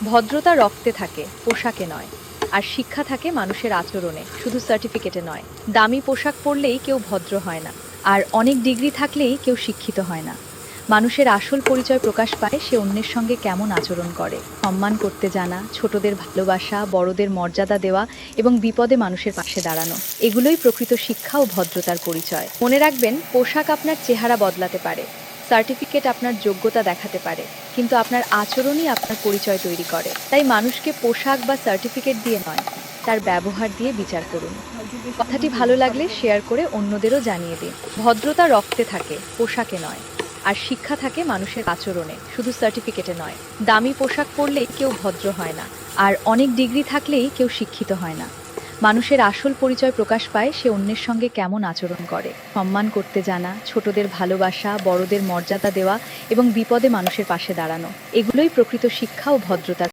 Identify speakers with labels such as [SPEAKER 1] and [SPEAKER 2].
[SPEAKER 1] ভদ্রতা রক্তে থাকে, পোশাকে নয়। আর শিক্ষা থাকে মানুষের আচরণে, শুধু সার্টিফিকেটে নয়। দামি পোশাক পরলেই কেউ ভদ্র হয় না, আর অনেক ডিগ্রি থাকলেই কেউ শিক্ষিত হয় না। মানুষের আসল পরিচয় প্রকাশ পায় সে অন্যের সঙ্গে কেমন আচরণ করে। সম্মান করতে জানা, ছোটদের ভালোবাসা, বড়দের মর্যাদা দেওয়া এবং বিপদে মানুষের পাশে দাঁড়ানো, এগুলোই প্রকৃত শিক্ষা ও ভদ্রতার পরিচয়। মনে রাখবেন, পোশাক আপনার চেহারা বদলাতে পারে, সার্টিফিকেট আপনার যোগ্যতা দেখাতে পারে, কিন্তু আপনার আচরণই আপনার পরিচয় তৈরি করে। তাই মানুষকে পোশাক বা সার্টিফিকেট দিয়ে নয়, তার ব্যবহার দিয়ে বিচার করুন। কথাটি ভালো লাগলে শেয়ার করে অন্যদেরও জানিয়ে দিন। ভদ্রতা রক্তে থাকে, পোশাকে নয়। আর শিক্ষা থাকে মানুষের আচরণে, শুধু সার্টিফিকেটে নয়। দামি পোশাক পরলেই কেউ ভদ্র হয় না, আর অনেক ডিগ্রি থাকলেই কেউ শিক্ষিত হয় না। মানুষের আসল পরিচয় প্রকাশ পায় সে অন্যের সঙ্গে কেমন আচরণ করে। সম্মান করতে জানা, ছোটদের ভালোবাসা, বড়দের মর্যাদা দেওয়া এবং বিপদে মানুষের পাশে দাঁড়ানো, এগুলোই প্রকৃত শিক্ষা ও ভদ্রতার